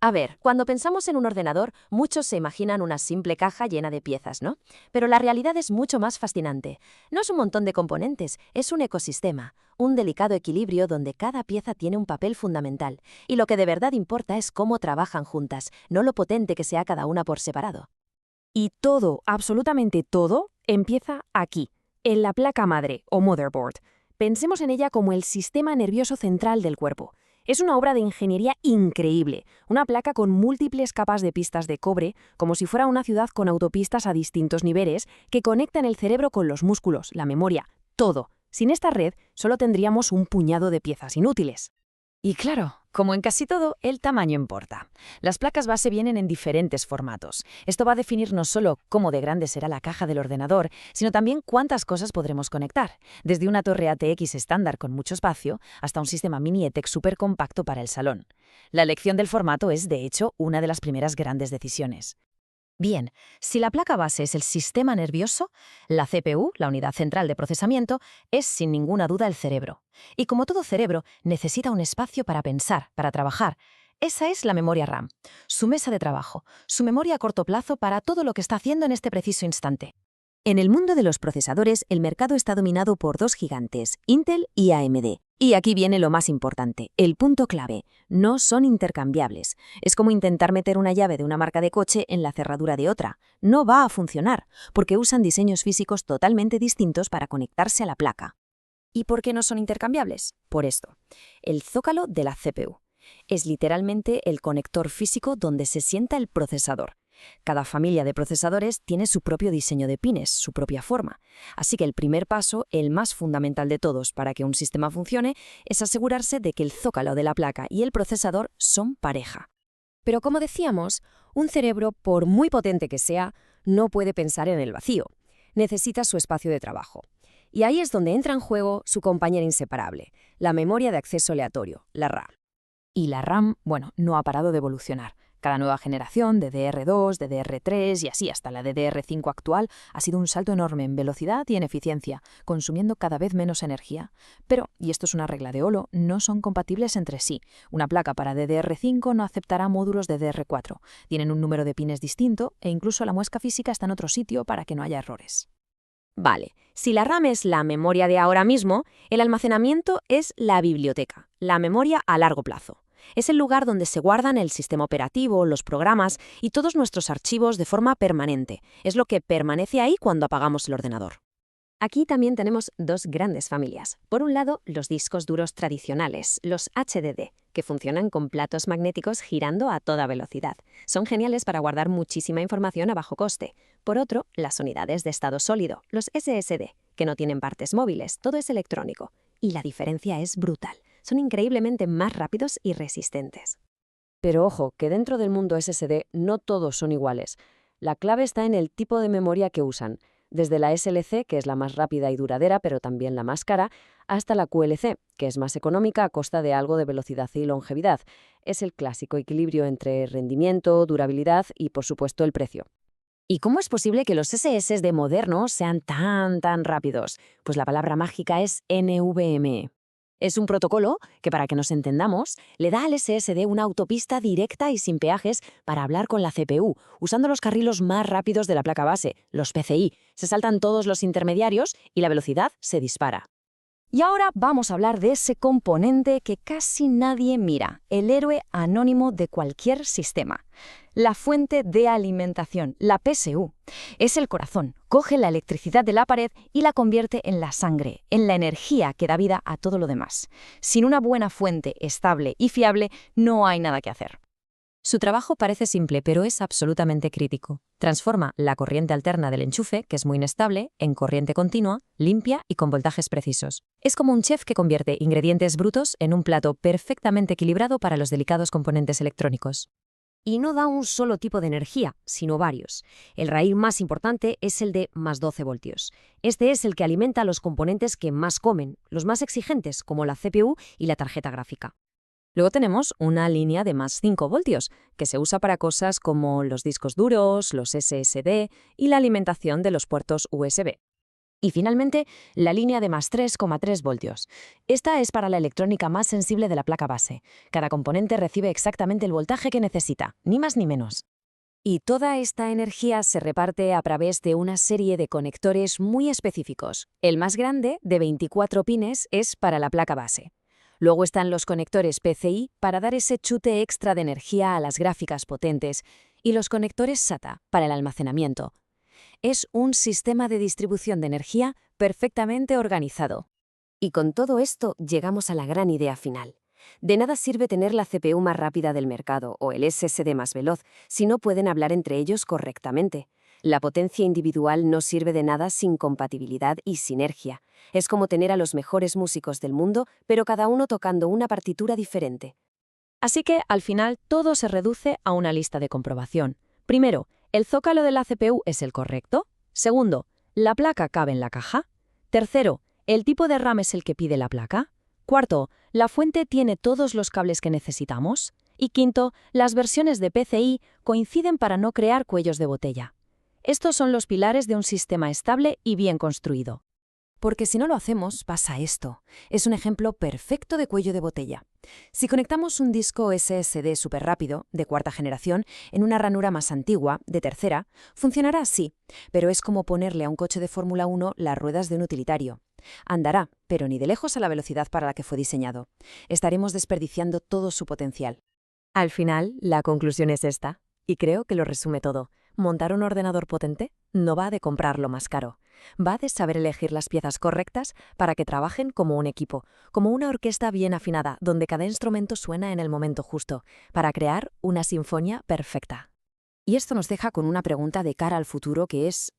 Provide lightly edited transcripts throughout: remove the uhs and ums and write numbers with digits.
A ver, cuando pensamos en un ordenador, muchos se imaginan una simple caja llena de piezas, ¿no? Pero la realidad es mucho más fascinante. No es un montón de componentes, es un ecosistema, un delicado equilibrio donde cada pieza tiene un papel fundamental. Y lo que de verdad importa es cómo trabajan juntas, no lo potente que sea cada una por separado. Y todo, absolutamente todo, empieza aquí, en la placa madre o motherboard. Pensemos en ella como el sistema nervioso central del cuerpo. Es una obra de ingeniería increíble, una placa con múltiples capas de pistas de cobre, como si fuera una ciudad con autopistas a distintos niveles, que conectan el cerebro con los músculos, la memoria, todo. Sin esta red, solo tendríamos un puñado de piezas inútiles. Y claro, como en casi todo, el tamaño importa. Las placas base vienen en diferentes formatos. Esto va a definir no solo cómo de grande será la caja del ordenador, sino también cuántas cosas podremos conectar, desde una torre ATX estándar con mucho espacio hasta un sistema mini ETEC súper compacto para el salón. La elección del formato es, de hecho, una de las primeras grandes decisiones. Bien, si la placa base es el sistema nervioso, la CPU, la unidad central de procesamiento, es sin ninguna duda el cerebro. Y como todo cerebro, necesita un espacio para pensar, para trabajar. Esa es la memoria RAM, su mesa de trabajo, su memoria a corto plazo para todo lo que está haciendo en este preciso instante. En el mundo de los procesadores, el mercado está dominado por dos gigantes, Intel y AMD. Y aquí viene lo más importante, el punto clave. No son intercambiables. Es como intentar meter una llave de una marca de coche en la cerradura de otra. No va a funcionar, porque usan diseños físicos totalmente distintos para conectarse a la placa. ¿Y por qué no son intercambiables? Por esto. El zócalo de la CPU. Es literalmente el conector físico donde se sienta el procesador. Cada familia de procesadores tiene su propio diseño de pines, su propia forma. Así que el primer paso, el más fundamental de todos para que un sistema funcione, es asegurarse de que el zócalo de la placa y el procesador son pareja. Pero como decíamos, un cerebro, por muy potente que sea, no puede pensar en el vacío. Necesita su espacio de trabajo. Y ahí es donde entra en juego su compañera inseparable, la memoria de acceso aleatorio, la RAM. Y la RAM, bueno, no ha parado de evolucionar. Cada nueva generación, DDR2, DDR3 y así hasta la DDR5 actual, ha sido un salto enorme en velocidad y en eficiencia, consumiendo cada vez menos energía. Pero, y esto es una regla de oro, no son compatibles entre sí. Una placa para DDR5 no aceptará módulos de DDR4. Tienen un número de pines distinto e incluso la muesca física está en otro sitio para que no haya errores. Vale, si la RAM es la memoria de ahora mismo, el almacenamiento es la biblioteca, la memoria a largo plazo. Es el lugar donde se guardan el sistema operativo, los programas y todos nuestros archivos de forma permanente. Es lo que permanece ahí cuando apagamos el ordenador. Aquí también tenemos dos grandes familias. Por un lado, los discos duros tradicionales, los HDD, que funcionan con platos magnéticos girando a toda velocidad. Son geniales para guardar muchísima información a bajo coste. Por otro, las unidades de estado sólido, los SSD, que no tienen partes móviles, todo es electrónico. Y la diferencia es brutal. Son increíblemente más rápidos y resistentes. Pero ojo, que dentro del mundo SSD no todos son iguales. La clave está en el tipo de memoria que usan, desde la SLC, que es la más rápida y duradera, pero también la más cara, hasta la QLC, que es más económica a costa de algo de velocidad y longevidad. Es el clásico equilibrio entre rendimiento, durabilidad y, por supuesto, el precio. ¿Y cómo es posible que los SSD modernos sean tan rápidos? Pues la palabra mágica es NVMe. Es un protocolo que, para que nos entendamos, le da al SSD una autopista directa y sin peajes para hablar con la CPU, usando los carrilos más rápidos de la placa base, los PCI. Se saltan todos los intermediarios y la velocidad se dispara. Y ahora vamos a hablar de ese componente que casi nadie mira, el héroe anónimo de cualquier sistema. La fuente de alimentación, la PSU. Es el corazón, coge la electricidad de la pared y la convierte en la sangre, en la energía que da vida a todo lo demás. Sin una buena fuente estable y fiable, no hay nada que hacer. Su trabajo parece simple, pero es absolutamente crítico. Transforma la corriente alterna del enchufe, que es muy inestable, en corriente continua, limpia y con voltajes precisos. Es como un chef que convierte ingredientes brutos en un plato perfectamente equilibrado para los delicados componentes electrónicos. Y no da un solo tipo de energía, sino varios. El raíz más importante es el de más 12 voltios. Este es el que alimenta a los componentes que más comen, los más exigentes, como la CPU y la tarjeta gráfica. Luego tenemos una línea de más 5 voltios, que se usa para cosas como los discos duros, los SSD y la alimentación de los puertos USB. Y finalmente, la línea de más 3,3 voltios. Esta es para la electrónica más sensible de la placa base. Cada componente recibe exactamente el voltaje que necesita, ni más ni menos. Y toda esta energía se reparte a través de una serie de conectores muy específicos. El más grande, de 24 pines, es para la placa base. Luego están los conectores PCI para dar ese chute extra de energía a las gráficas potentes y los conectores SATA para el almacenamiento. Es un sistema de distribución de energía perfectamente organizado. Y con todo esto llegamos a la gran idea final. De nada sirve tener la CPU más rápida del mercado o el SSD más veloz si no pueden hablar entre ellos correctamente. La potencia individual no sirve de nada sin compatibilidad y sinergia. Es como tener a los mejores músicos del mundo, pero cada uno tocando una partitura diferente. Así que, al final, todo se reduce a una lista de comprobación. Primero, ¿el zócalo de la CPU es el correcto? Segundo, ¿la placa cabe en la caja? Tercero, ¿el tipo de RAM es el que pide la placa? Cuarto, ¿la fuente tiene todos los cables que necesitamos? Y quinto, las versiones de PCI coinciden para no crear cuellos de botella. Estos son los pilares de un sistema estable y bien construido. Porque si no lo hacemos, pasa esto. Es un ejemplo perfecto de cuello de botella. Si conectamos un disco SSD súper rápido, de cuarta generación, en una ranura más antigua, de tercera, funcionará así, pero es como ponerle a un coche de Fórmula 1 las ruedas de un utilitario. Andará, pero ni de lejos a la velocidad para la que fue diseñado. Estaremos desperdiciando todo su potencial. Al final, la conclusión es esta, y creo que lo resume todo. Montar un ordenador potente no va de comprarlo más caro. Va de saber elegir las piezas correctas para que trabajen como un equipo, como una orquesta bien afinada, donde cada instrumento suena en el momento justo, para crear una sinfonía perfecta. Y esto nos deja con una pregunta de cara al futuro que es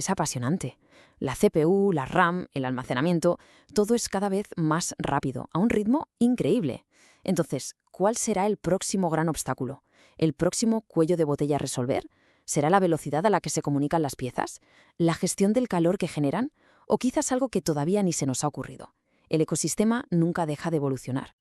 apasionante. La CPU, la RAM, el almacenamiento, todo es cada vez más rápido, a un ritmo increíble. Entonces, ¿cuál será el próximo gran obstáculo? ¿El próximo cuello de botella a resolver? ¿Será la velocidad a la que se comunican las piezas? ¿La gestión del calor que generan? ¿O quizás algo que todavía ni se nos ha ocurrido? El ecosistema nunca deja de evolucionar.